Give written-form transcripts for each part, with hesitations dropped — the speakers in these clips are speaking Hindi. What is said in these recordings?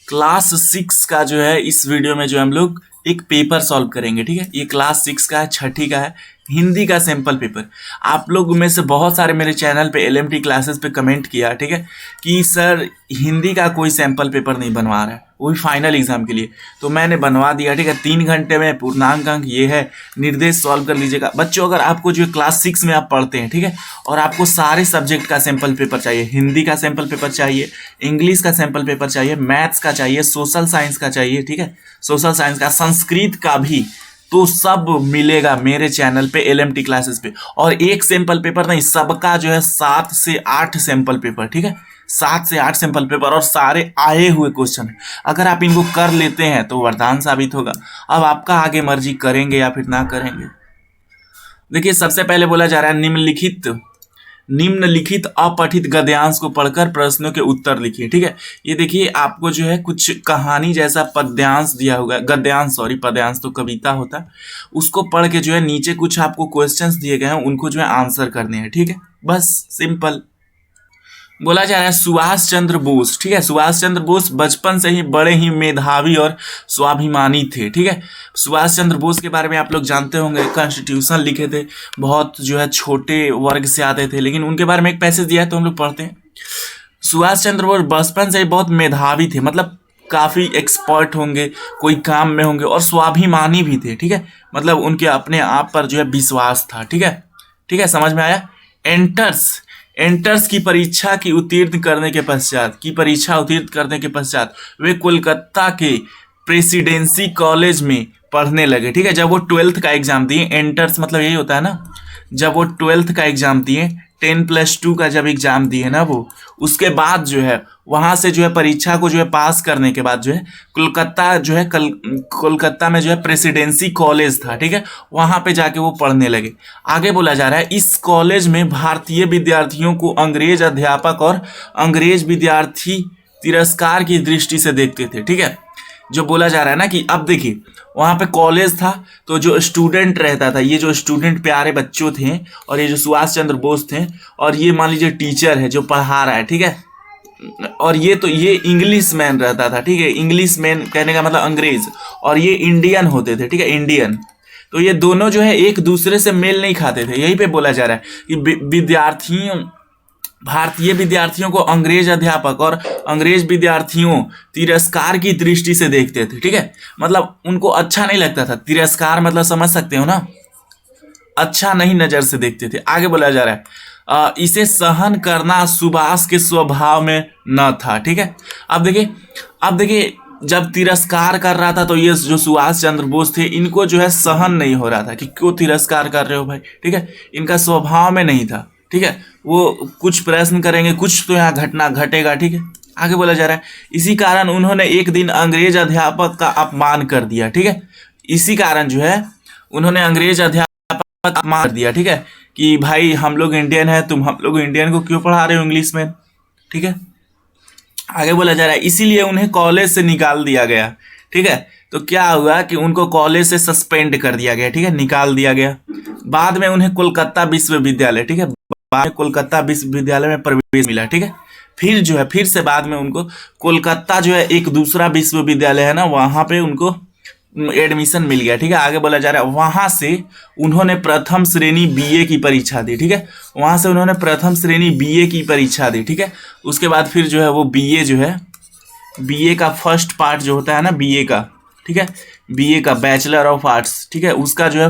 क्लास 6 का जो है इस वीडियो में जो हम लोग एक पेपर सॉल्व करेंगे। ठीक है, ये क्लास 6 का है, छठी का है, हिंदी का सैंपल पेपर। आप लोग में से बहुत सारे मेरे चैनल पे एलएमटी क्लासेस पे कमेंट किया, ठीक है, कि सर हिंदी का कोई सैंपल पेपर नहीं बनवा रहा है, वो भी फाइनल एग्जाम के लिए। तो मैंने बनवा दिया। ठीक है, 3 घंटे में पूर्णांक अंक ये है, निर्देश सॉल्व कर लीजिएगा। बच्चों, अगर आपको जो क्लास 6 में आप पढ़ते हैं, ठीक है, और आपको सारे सब्जेक्ट का सैंपल पेपर चाहिए, हिंदी का सैंपल पेपर चाहिए, इंग्लिश का सैंपल पेपर चाहिए, मैथ्स का चाहिए, सोशल साइंस का चाहिए, ठीक है, सोशल साइंस का, संस्कृत का भी, तो सब मिलेगा मेरे चैनल पे एलएमटी क्लासेस पे। और एक सैंपल पेपर नहीं, सबका जो है 7 से 8 सैंपल पेपर। ठीक है, 7 से 8 सैंपल पेपर और सारे आए हुए क्वेश्चन। अगर आप इनको कर लेते हैं तो वरदान साबित होगा। अब आपका आगे मर्जी, करेंगे या फिर ना करेंगे। देखिए, सबसे पहले बोला जा रहा है निम्नलिखित अपठित गद्यांश को पढ़कर प्रश्नों के उत्तर लिखिए। ठीक है, ये देखिए आपको जो है कुछ कहानी जैसा पद्यांश दिया होगा, गद्यांश, सॉरी, पद्यांश तो कविता होता, उसको पढ़ के जो है नीचे कुछ आपको क्वेश्चंस दिए गए हैं, उनको जो है आंसर करने हैं। ठीक है, बस सिंपल। बोला जा रहा है सुभाष चंद्र बोस। ठीक है, सुभाष चंद्र बोस बचपन से ही बड़े ही मेधावी और स्वाभिमानी थे। ठीक है, सुभाष चंद्र बोस के बारे में आप लोग जानते होंगे, कॉन्स्टिट्यूशन लिखे थे, बहुत जो है छोटे वर्ग से आते थे, लेकिन उनके बारे में एक पैसेज दिया है तो हम लोग पढ़ते हैं। सुभाष चंद्र बोस बचपन से ही बहुत मेधावी थे, मतलब काफ़ी एक्सपर्ट होंगे, कोई काम में होंगे, और स्वाभिमानी भी थे। ठीक है, मतलब उनके अपने आप पर जो है विश्वास था। ठीक है, ठीक है, समझ में आया। एंटर्स की परीक्षा उत्तीर्ण करने के पश्चात वे कोलकाता के प्रेसिडेंसी कॉलेज में पढ़ने लगे। ठीक है, जब वो 12th का एग्जाम दिए, एंटर्स मतलब यही होता है ना, जब वो 12th का एग्जाम दिए, 10+2 का जब एग्जाम दिए ना वो, उसके बाद जो है वहां से जो है परीक्षा को जो है पास करने के बाद जो है कोलकाता में जो है प्रेसिडेंसी कॉलेज था। ठीक है, वहां पे जाके वो पढ़ने लगे। आगे बोला जा रहा है इस कॉलेज में भारतीय विद्यार्थियों को अंग्रेज अध्यापक और अंग्रेज विद्यार्थी तिरस्कार की दृष्टि से देखते थे। ठीक है, जो बोला जा रहा है ना कि अब देखिए वहाँ पे कॉलेज था, तो जो स्टूडेंट रहता था, ये जो स्टूडेंट प्यारे बच्चों थे, और ये जो सुभाष चंद्र बोस थे, और ये मान लीजिए टीचर है जो पढ़ा रहा है। ठीक है, और ये इंग्लिश मैन रहता था। ठीक है, इंग्लिश मैन कहने का मतलब अंग्रेज, और ये इंडियन होते थे। ठीक है, इंडियन, तो ये दोनों जो है एक दूसरे से मेल नहीं खाते थे। यही पे बोला जा रहा है कि भारतीय विद्यार्थियों को अंग्रेज अध्यापक और अंग्रेज विद्यार्थियों तिरस्कार की दृष्टि से देखते थे। ठीक है, मतलब उनको अच्छा नहीं लगता था। तिरस्कार मतलब समझ सकते हो ना, अच्छा नहीं नजर से देखते थे। आगे बोला जा रहा है इसे सहन करना सुभाष के स्वभाव में न था। ठीक है, अब देखिए जब तिरस्कार कर रहा था तो ये जो सुभाष चंद्र बोस थे, इनको जो है सहन नहीं हो रहा था कि क्यों तिरस्कार कर रहे हो भाई। ठीक है, इनका स्वभाव में नहीं था। ठीक है, वो कुछ प्रश्न करेंगे, कुछ तो यहाँ घटना घटेगा। ठीक है, आगे बोला जा रहा है इसी कारण उन्होंने एक दिन अंग्रेज अध्यापक का अपमान कर दिया। ठीक है, इसी कारण जो है उन्होंने अंग्रेज अध्यापक का अपमान कर दिया। ठीक है, कि भाई हम लोग इंडियन है, तुम हम लोग इंडियन को क्यों पढ़ा रहे हो इंग्लिश में। ठीक है, आगे बोला जा रहा है इसीलिए उन्हें कॉलेज से निकाल दिया गया। ठीक है, तो क्या हुआ कि उनको कॉलेज से सस्पेंड कर दिया गया। ठीक है, निकाल दिया गया। बाद में उन्हें कोलकाता विश्वविद्यालय, ठीक है, बाद में कोलकाता विश्वविद्यालय में प्रवेश मिला। ठीक है, फिर से बाद में उनको कोलकाता जो है एक दूसरा विश्वविद्यालय है ना, वहां पे उनको एडमिशन मिल गया। ठीक है, आगे बोला जा रहा है वहां से उन्होंने प्रथम श्रेणी बीए की परीक्षा दी। ठीक है, वहां से उन्होंने प्रथम श्रेणी बीए की परीक्षा दी। ठीक है, उसके बाद फिर जो है वो बीए का फर्स्ट पार्ट जो होता है ना बीए का, ठीक है, बीए का बैचलर ऑफ आर्ट्स, ठीक है, उसका जो है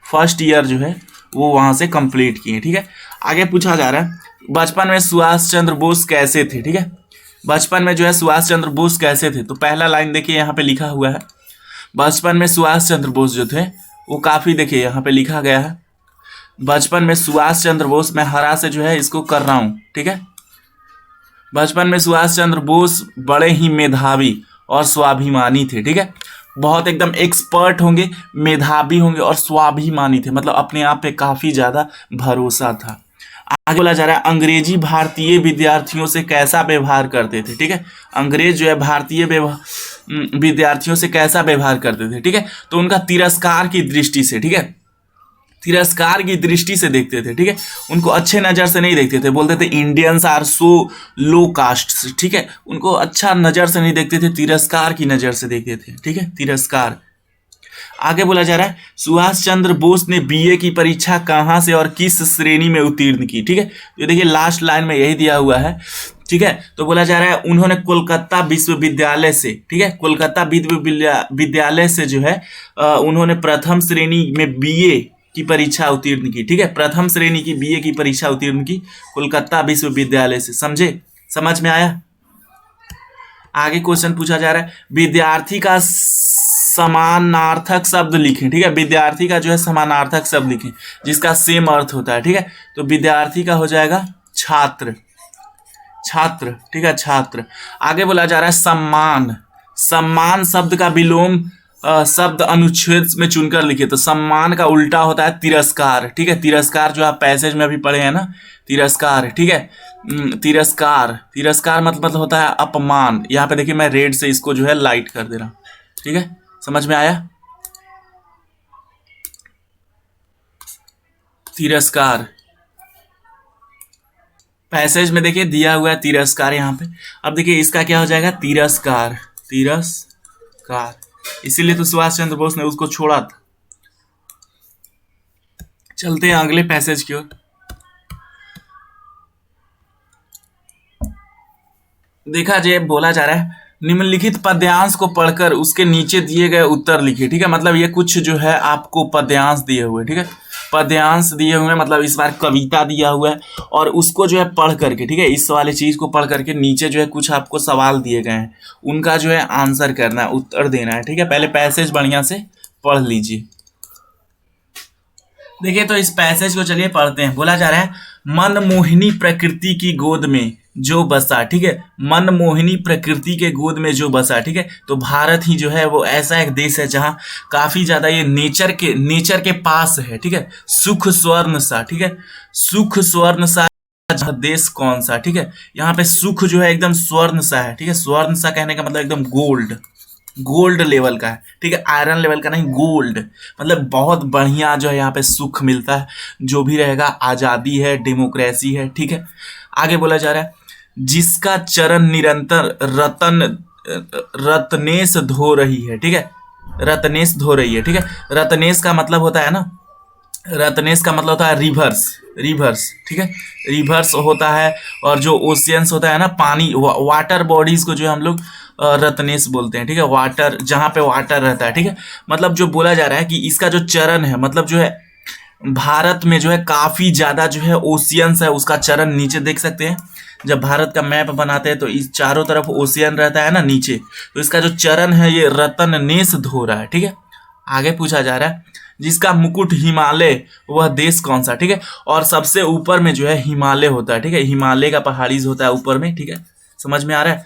फर्स्ट ईयर जो है वो वहां से कंप्लीट किए। ठीक है, आगे पूछा जा रहा है बचपन में सुभाष चंद्र बोस कैसे थे। ठीक है, बचपन में जो है सुभाष चंद्र बोस कैसे थे, तो पहला लाइन देखिए यहाँ पे लिखा हुआ है, बचपन में सुभाष चंद्र बोस जो थे वो काफी, देखिए यहाँ पे लिखा गया है, बचपन में सुभाष चंद्र बोस, मैं हरा से जो है इसको कर रहा हूँ। ठीक है, बचपन में सुभाष चंद्र बोस बड़े ही मेधावी और स्वाभिमानी थे। ठीक है, बहुत एकदम एक्सपर्ट होंगे, मेधावी होंगे और स्वाभिमानी थे, मतलब अपने आप पे काफी ज्यादा भरोसा था। आगे बोला जा रहा है अंग्रेजी भारतीय विद्यार्थियों से कैसा व्यवहार करते थे। ठीक है, अंग्रेज जो है भारतीय विद्यार्थियों से कैसा व्यवहार करते थे। ठीक है, तो उनका तिरस्कार की दृष्टि से, ठीक है, तिरस्कार की दृष्टि से देखते थे, ठीक है। उनको अच्छे नज़र से नहीं देखते थे, बोलते थे Indians are so low caste, ठीक है। उनको अच्छा नज़र से नहीं देखते थे, तिरस्कार की नज़र से देखते थे, ठीक है, तिरस्कार। आगे बोला जा रहा है सुभाष चंद्र बोस ने बीए की परीक्षा कहाँ से और किस श्रेणी में उत्तीर्ण की, ठीक है। ये देखिए लास्ट लाइन में यही दिया हुआ है, ठीक है। तो बोला जा रहा है उन्होंने कोलकाता विश्वविद्यालय से, ठीक है, कोलकाता विश्वविद्यालय से जो है उन्होंने प्रथम श्रेणी में बीए की परीक्षा उत्तीर्ण की, ठीक है। प्रथम श्रेणी की बीए की परीक्षा उत्तीर्ण की कोलकाता विश्वविद्यालय से। समझे, समझ में आया। आगे क्वेश्चन पूछा जा रहा है विद्यार्थी का समानार्थक शब्द लिखें, ठीक है। विद्यार्थी का जो है समानार्थक शब्द लिखें जिसका सेम अर्थ होता है, ठीक है। तो विद्यार्थी का हो जाएगा छात्र, छात्र, ठीक है, छात्र। आगे बोला जा रहा है सम्मान, सम्मान शब्द का विलोम शब्द अनुच्छेद में चुनकर लिखे। तो सम्मान का उल्टा होता है तिरस्कार, ठीक है। तिरस्कार जो आप पैसेज में अभी पढ़े हैं ना, तिरस्कार, ठीक है। तिरस्कार, तिरस्कार मतलब होता है अपमान। यहाँ पे देखिए मैं रेड से इसको जो है लाइट कर दे रहा हूँ, ठीक है। समझ में आया। तिरस्कार पैसेज में देखिए दिया हुआ है तिरस्कार यहाँ पे। अब देखिए इसका क्या हो जाएगा, तिरस्कार, तिरस्कार। इसीलिए तो सुभाष चंद्र बोस ने उसको छोड़ा था। चलते हैं अगले पैसेज की ओर। देखा जाए बोला जा रहा है निम्नलिखित पद्यांश को पढ़कर उसके नीचे दिए गए उत्तर लिखिए, ठीक है। मतलब ये कुछ जो है आपको पद्यांश दिए हुए, ठीक है, पद्यांश दिए हुए, मतलब इस बार कविता दिया हुआ है और उसको जो है पढ़ करके, ठीक है, इस वाले चीज को पढ़ करके नीचे जो है कुछ आपको सवाल दिए गए हैं, उनका जो है आंसर करना है, उत्तर देना है, ठीक है। पहले पैसेज बढ़िया से पढ़ लीजिए। देखिए तो इस पैसेज को चलिए पढ़ते हैं। बोला जा रहा है मनमोहिनी प्रकृति की गोद में जो बसा, ठीक है, मनमोहिनी प्रकृति के गोद में जो बसा, ठीक है। तो भारत ही जो है वो ऐसा एक देश है जहाँ काफी ज्यादा ये नेचर के पास है, ठीक है। सुख स्वर्ण सा, ठीक है, सुख स्वर्ण सा देश कौन सा, ठीक है। यहाँ पे सुख जो है एकदम स्वर्ण सा है, ठीक है। स्वर्ण सा कहने का मतलब एकदम गोल्ड, गोल्ड लेवल का है, ठीक है, आयरन लेवल का नहीं, गोल्ड। मतलब बहुत बढ़िया जो है यहाँ पे सुख मिलता है, जो भी रहेगा, आज़ादी है, डेमोक्रेसी है, ठीक है। आगे बोला जा रहा है जिसका चरण निरंतर रत्नेश धो रही है, ठीक है, रत्नेश धो रही है, ठीक है। रत्नेश का मतलब होता है ना, रत्नेश का मतलब होता है रिवर्स, रिवर्स, ठीक है, रिवर्स होता है। और जो ओशियंस होता है ना, पानी, वाटर बॉडीज को जो है हम लोग रत्नेश बोलते हैं, ठीक है। वाटर, जहाँ पे वाटर रहता है, ठीक है। मतलब जो बोला जा रहा है कि इसका जो चरण है, मतलब जो है भारत में जो है काफी ज्यादा जो है ओशियंस है, उसका चरण नीचे देख सकते हैं। जब भारत का मैप बनाते हैं तो इस चारों तरफ ओशियन रहता है ना नीचे, तो इसका जो चरण है ये रत्नेश धो रहा है, ठीक है। आगे पूछा जा रहा है जिसका मुकुट हिमालय वह देश कौन सा, ठीक है। और सबसे ऊपर में जो है हिमालय होता है, ठीक है, हिमालय का पहाड़ीज होता है ऊपर में, ठीक है। समझ में आ रहा है,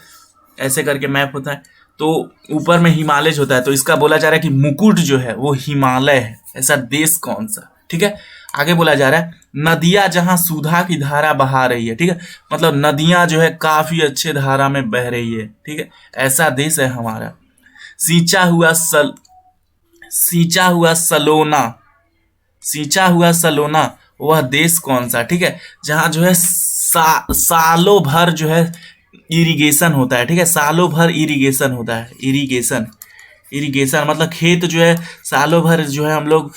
ऐसे करके मैप होता है तो ऊपर में हिमालय होता है, तो इसका बोला जा रहा है कि मुकुट जो है वो हिमालय है, ऐसा देश कौन सा, ठीक है। आगे बोला जा रहा है नदियां जहां सुधा की धारा बहा रही है, ठीक है, मतलब नदियां जो है काफी अच्छे धारा में बह रही है, ठीक है, ऐसा देश है हमारा। सींचा हुआ सलोना, सींचा हुआ सलोना वह देश कौन सा, ठीक है, जहां जो है सालों भर जो है इरिगेशन होता है, ठीक है, सालों भर इरिगेशन होता है, इरिगेशन, इरिगेशन मतलब खेत जो है सालों भर जो है हम लोग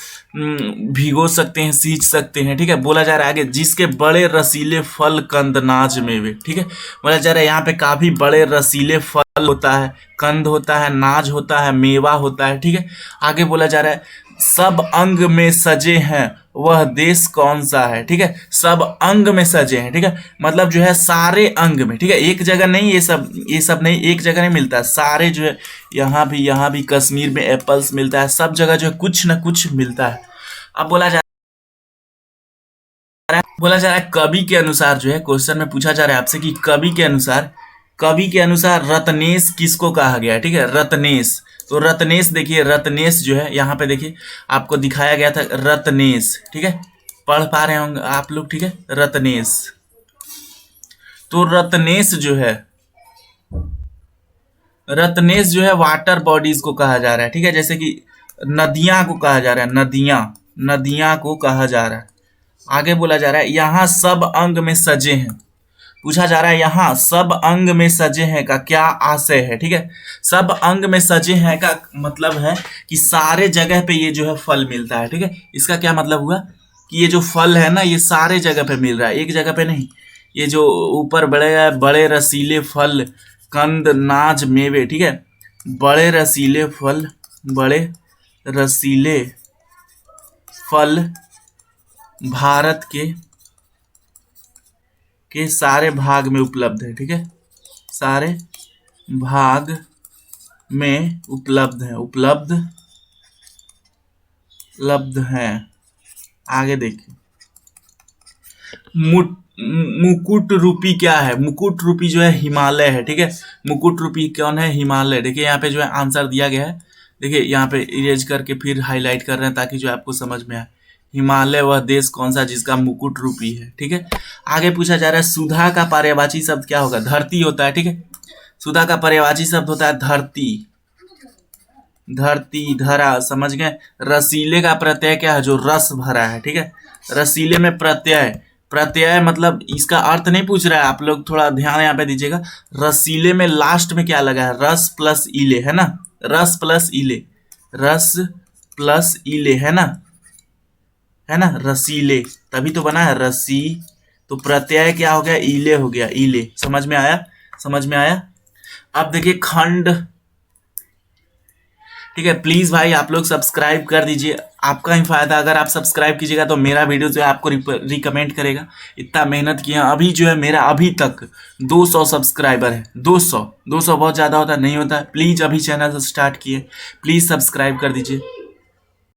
भिगो सकते हैं, सींच सकते हैं, ठीक है। बोला जा रहा है आगे जिसके बड़े रसीले फल कंद नाज मेवे, ठीक है। बोला जा रहा है यहाँ पे काफी बड़े रसीले फल होता है, कंद होता है, नाज होता है, मेवा होता है, ठीक है। आगे बोला जा रहा है सब अंग में सजे हैं वह देश कौन सा है, ठीक है। सब अंग में सजे हैं, ठीक है, मतलब जो है सारे अंग में, ठीक है, एक जगह नहीं, ये सब नहीं, एक जगह नहीं मिलता है, सारे जो है यहाँ भी कश्मीर में एप्पल्स मिलता है, सब जगह जो है कुछ ना कुछ मिलता है। अब बोला जा रहा है कवि के अनुसार जो है, क्वेश्चन में पूछा जा रहा है आपसे कि कवि के अनुसार रत्नेश किसको कहा गया है, ठीक है, रत्नेश। तो रत्नेश देखिए, रत्नेश जो है यहाँ पे देखिए आपको दिखाया गया था रत्नेश, ठीक है, पढ़ पा रहे होंगे आप लोग, ठीक है, रत्नेश। तो रत्नेश जो है वाटर बॉडीज को कहा जा रहा है, ठीक है, जैसे कि नदियां को कहा जा रहा है, नदियां, नदियां को कहा जा रहा है। आगे बोला जा रहा है यहाँ सब अंग में सजे हैं। पूछा जा रहा है यहाँ सब अंग में सजे हैं का क्या आशय है। ठीक है, सब अंग में सजे हैं का मतलब है कि सारे जगह पे ये जो है फल मिलता है। ठीक है, इसका क्या मतलब हुआ कि ये जो फल है ना ये सारे जगह पे मिल रहा है, एक जगह पे नहीं। ये जो ऊपर बड़े बड़े रसीले फल, कंद, नाज, मेवे, ठीक है, बड़े रसीले फल, बड़े रसीले फल भारत के सारे भाग में उपलब्ध है। ठीक है, सारे भाग में उपलब्ध है, उपलब्ध है। आगे देखिए, मुकुट रूपी क्या है। मुकुट रूपी जो है हिमालय है। ठीक है, मुकुट रूपी कौन है, हिमालय। देखिए यहाँ पे जो है आंसर दिया गया है। देखिए यहाँ पे इरेज करके फिर हाईलाइट कर रहे हैं ताकि जो आपको समझ में आए। हिमालय वह देश कौन सा जिसका मुकुट रूपी है। ठीक है, आगे पूछा जा रहा है सुधा का पर्यायवाची शब्द क्या होगा। धरती होता है। ठीक है, सुधा का पर्यायवाची शब्द होता है धरती, धरती, धरा, समझ गए। रसीले का प्रत्यय क्या है, जो रस भरा है। ठीक है, रसीले में प्रत्यय, प्रत्यय मतलब इसका अर्थ नहीं पूछ रहा है, आप लोग थोड़ा ध्यान यहाँ पे दीजिएगा। रसीले में लास्ट में क्या लगा है, रस प्लस इले, है ना, रस प्लस इले, रस प्लस इले, है ना, है ना, रसीले, तभी तो बना है रसी। तो प्रत्यय क्या हो गया, इले हो गया, इले। समझ में आया, समझ में आया। अब देखिए खंड। ठीक है, प्लीज भाई आप लोग सब्सक्राइब कर दीजिए, आपका ही फायदा। अगर आप सब्सक्राइब कीजिएगा तो मेरा वीडियो जो है आपको रिकमेंड करेगा। इतना मेहनत किया, अभी जो है मेरा अभी तक 200 सब्सक्राइबर है। 200 बहुत ज़्यादा होता नहीं होता। प्लीज़ अभी चैनल स्टार्ट किए, प्लीज़ सब्सक्राइब कर दीजिए।